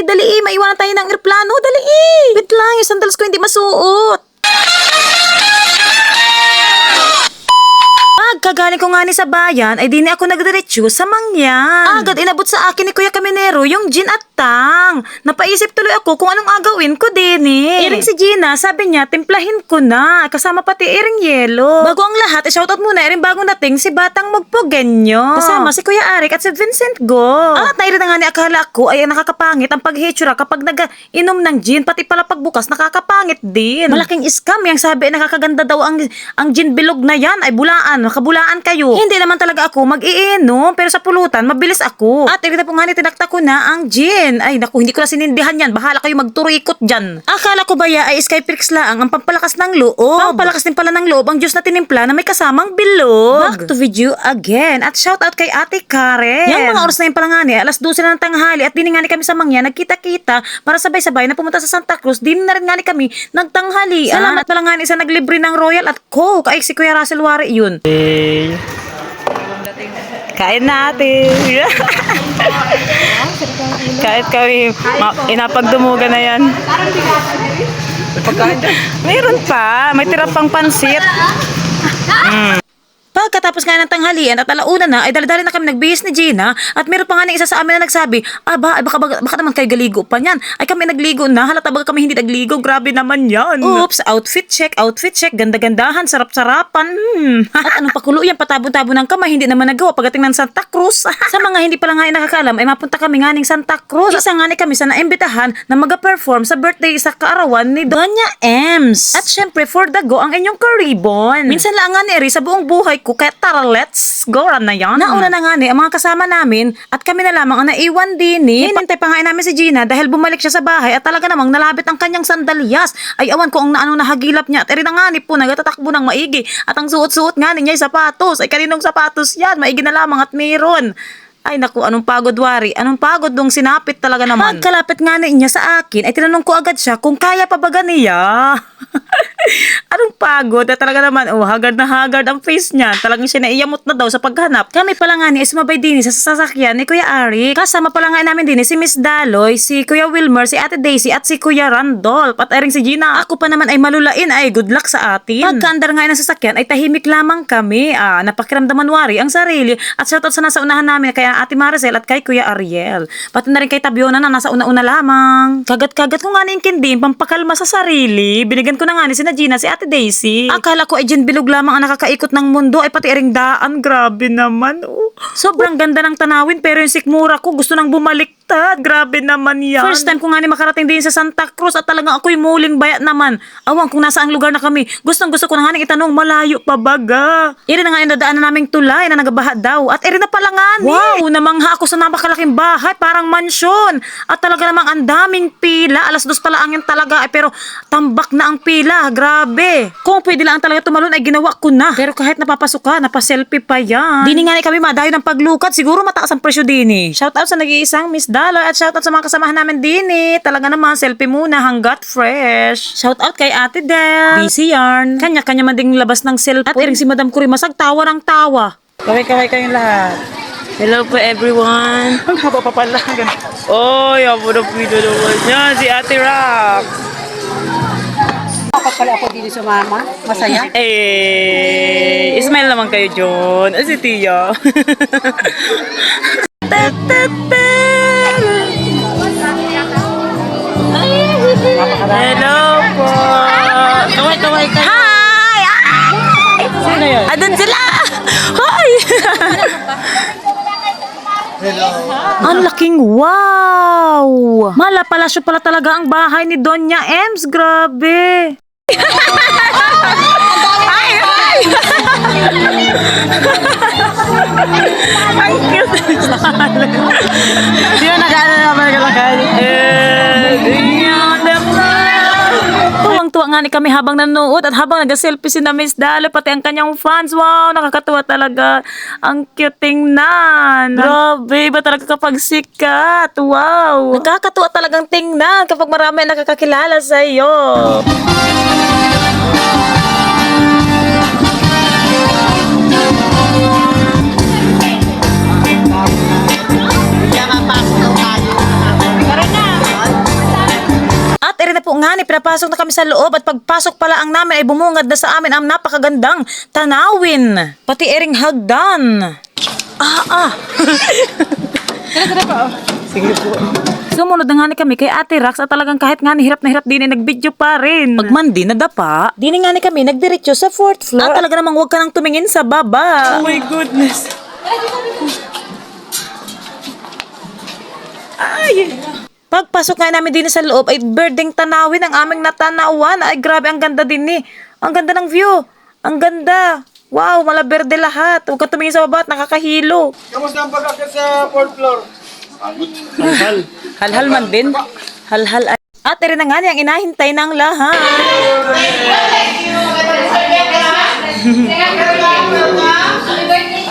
dali, maiwanan tayo ng eroplano, dali. Wait lang, yung sandals ko hindi masuot. Kagaling ko nga ni sa bayan, ay di ni ako nagdiretso sa mangyan. Agad inabot sa akin ni Kuya Caminero yung gin at tang. Napaisip tuloy ako kung anong agawin ko din eh. Iring si Gina, sabi niya, timplahin ko na. Kasama pati iring yelo. Bago ang lahat, shoutout muna iring bagong dating si Batang Magpogenyo. Kasama si Kuya Arik at si Vincent Go. At nairin na nga ni akala ko ay nakakapangit ang paghitsura kapag nag-inom ng gin, pati pala pagbukas nakakapangit din. Malaking scam yung sabi nakakaganda daw ang gin bilog na yan ay bulaan. Kabulaan kayo. Hindi naman talaga ako mag-iinom, pero sa pulutan, mabilis ako. At irita po nga tinakta ko na ang gin. Ay naku, hindi ko na sinindihan yan. Bahala kayo magturikot dyan. Akala ko ba ay Skypix lang ang pampalakas ng loob. Pampalakas din pala ng loob ang juice na tinimpla na may kasamang bilog. Back to video again. At shout out kay Ate Karen. Yung mga oras na yung pala nga niya, alas 12 na ng tanghali at diningani kami sa mangyan, nagkita-kita para sabay-sabay na pumunta sa Santa Cruz. Din na rin nga ni kami nagtanghali. Salamat pala nga ni isa naglibre ng Royal at Coke. Ay si Kuya Russell Wari yun. Kain natin. Kahit kami, inapagdumugan na yan. Mayroon pa. May tira pang pansit. Pagkatapos nga ng tanghalian at alauna na, ay dali-dali na kami nagbihis ni Gina at meron pa nga isa sa amin na nagsabi, baka naman kayo galigo pa niyan. Ay kami nagligo na, halata baga kami hindi nagligo, grabe naman yan. Oops, outfit check, ganda-gandahan, sarap-sarapan. At anong pakulo yan, patabo-tabo ng kamay, hindi naman nagawa pagdating ng Santa Cruz. Sa mga hindi pala nga nakakaalam, ay mapunta kami nga ng Santa Cruz. Isa nga ni kami sa naimbitahan na mag-perform sa birthday sa kaarawan ni Doña Ems. At syempre, for the go ang inyong karibon. Minsan lang nga ni Eri sa buong buhay ko, kaya tara, let's go na yan. Nauna na nga ni ang mga kasama namin at kami na lamang ang naiwan din ni. Hinintay pa nga namin si Gina dahil bumalik siya sa bahay at talaga namang nalabit ang kanyang sandalyas. Ay awan ko ang nahagilap niya at eri na nga ni po nagtatakbo ng maigi at ang suot-suot nga niya ay sapatos. Ay kaninong sapatos yan? Maigi na lamang at mayroon. Ay naku, anong pagod Wari? Anong pagod nung sinapit talaga naman? Pagkalapit nga niya sa akin, ay tinanong ko agad siya kung kaya pa ba ganiya. Anong pagod? At talaga naman, haggard na haggard ang face niya. Talagang siya naiyamot na daw sa paghanap. Kami pala nga ni sumabay din sa sasakyan ni Kuya Arik. Kasama pala nga namin din si Miss Daloy, si Kuya Wilmer, si Ate Daisy at si Kuya Randolph. At aring si Gina. Ako pa naman ay malulain. Ay good luck sa atin. Pagkaandar nga ng sasakyan ay tahimik lamang kami. Napakiramdaman Wari ang sarili. At shoutout sa nasa unahan namin kaya Ate Maricel at kay Kuya Ariel. Pati na rin kay Tabiona na nasa una-una lamang. Kagat-kagat ko nga naintindihin pampakalma sa sarili. Binigyan ko na nga ni sina Gina, si Ate Daisy. Akala ko ay dyan bilog lamang ang nakakaikot ng mundo ay pati ring daan. Grabe naman. Sobrang ganda ng tanawin pero yung sikmura ko gusto nang bumaliktad. Grabe naman yan. First time ko nga ni makarating din sa Santa Cruz at talagang ako'y muling bayat naman. Awang kung nasaang lugar na kami. Gustong gusto ko na nga itanong malayo pa baga. Iri na nga yung dadaan na naming tulay na nagabaha daw. At iri na pala nga ni. Wow, namangha ako sa napakalaking bahay. Parang mansyon. At talaga namang ang daming pila. Alas 2 pala ang yan talaga. Pero tambak na ang pila. Grabe. Kung pwede lang talaga tumalon ay ginawa ko na. Pero kahit napapasok ka, napaselfie pa yan. Dini nga ni kami madayo ng paglukat. Siguro mataas ang presyo dini. Shoutout sa nag-iisang Miss Daloy at shoutout sa mga kasamahan namin dini. Talaga naman selfie muna hanggat fresh. Shoutout kay Ate Del. Busy yarn. Kanya-kanya man ding labas ng cellphone. At iring si Madam Kurimasag tawa ng tawa. Kaway-kaway kayong lahat. Hello po everyone. Ang haba pa pala. Oy, abo na pwede naman yan. Si Ate Rock. Kapag pala ako dito sa mama, masaya. Ismail naman kayo, John. Si Tia. Hello po. Kaway-kaway kayo. Hi! Sino yun? Adun sila! Hi! Hello. Ang laking wow! Malapalasyo pala talaga ang bahay ni Doña Ems. Grabe! Ay! Ay! Ang cute! Di ba nag-ano naman kalakay? Tuwang-tuwa nga ni kami habang nanood at habang nag-selfie si na Miss Daloy pati ang kanyang fans. Wow, nakakatuwa talaga. Ang cute tingnan. Grabe, ba talaga kapag sikat? Wow. Nakakatuwa talagang tingnan kapag marami nakakakilala sa iyo. nga ni, pinapasok na kami sa loob at pagpasok pala ang namin ay bumungad na sa amin ang napakagandang tanawin. Pati ering hagdan. Sige po. Sumunod na nga ni kami kay Ate Rax at talagang kahit nga ni hirap na hirap din ay nag-video pa rin. Pagmandi na dapa, di nga ni kami nagdiretso sa 4th floor. At talaga namang huwag ka nang tumingin sa baba. Oh my goodness. Ay! Pagpasok nga namin din sa loob ay birding tanawin ang aming natanawan. Ay grabe, ang ganda din ni. Ang ganda ng view. Ang ganda. Wow, malaberde lahat. Huwag ka tumingin sa baba at nakakahilo. Kamusta ang pag-akyat sa 4th floor? Halhal man din. Halhal ay. At rin na nga niya ang inahintay ng lahat.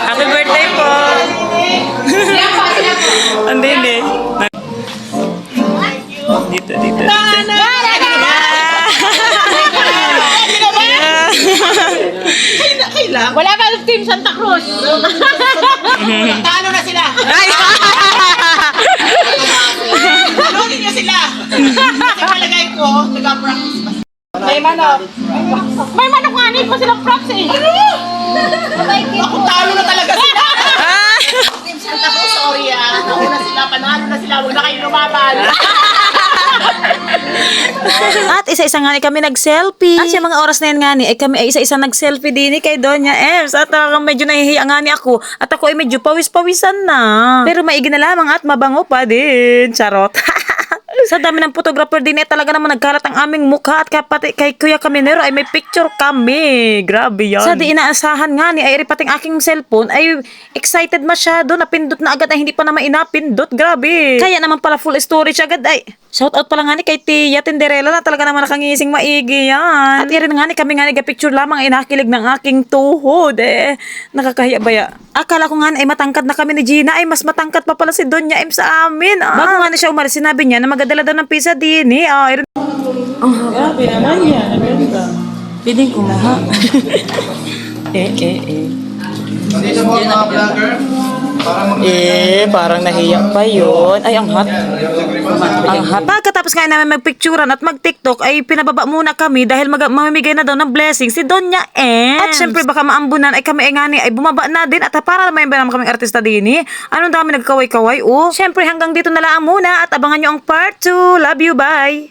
Happy birthday po. Andin eh. Dito. Wala ka ng Team Santa Cruz. Talo na sila. Talunin niyo sila. Kasi palagay ko, nag-practice pa. May manok. May manok nga, hindi pa silang props eh. Ako talo na talaga sila. Team Santa Cruz, sorry ah. Nauna sila, panalo na sila. Huwag na kayo lumaban. At isa-isa nga ni kami nag-selfie. At sa mga oras na yan nga ni, ay kami ay isa-isa nag-selfie din ni kay Doña Ems. At talagang medyo nahihiya nga ni ako. At ako ay medyo pawis-pawisan na. Pero maigi na lamang at mabango pa din. Charot. Sa dami ng photographer din eh, talaga naman nagkalat ang aming mukha at kapati kay Kuya Caminero ay may picture kami. Grabe yan. Sa di inaasahan nga ni ay pating aking cellphone ay excited masyado. Napindot na agad ay hindi pa naman inapindot. Grabe. Kaya naman pala full storage agad ay. Shoutout pala nga ni kay Tia Tinderella na talaga naman nakangising maigi yan. At irin nga ni kami nga nag-picture lamang ay nakikilig ng aking tuhod eh. Nakakahiya ba ya? Akala ko nga ay matangkad na kami ni Gina ay mas matangkad pa pala si Doña M sa amin. Bago nga na siya umalis, sinabi niya na magadala daw ng pizza din eh. Grabe naman yan. Piling umaha. Dito po mga vlogger. Parang nahiya pa yun. Ay, ang hot. Ang hot. Pagkatapos nga namin magpicturan at mag-tiktok, ay pinababa muna kami dahil mamimigay na daw ng blessing si Doña M. At syempre baka maambunan ay kami ay ngani ay bumaba na din at para naman ba naman kaming artista din eh. Anong dami nagkaway-kaway oh. Syempre hanggang dito na lang muna at abangan nyo ang part 2. Love you, bye!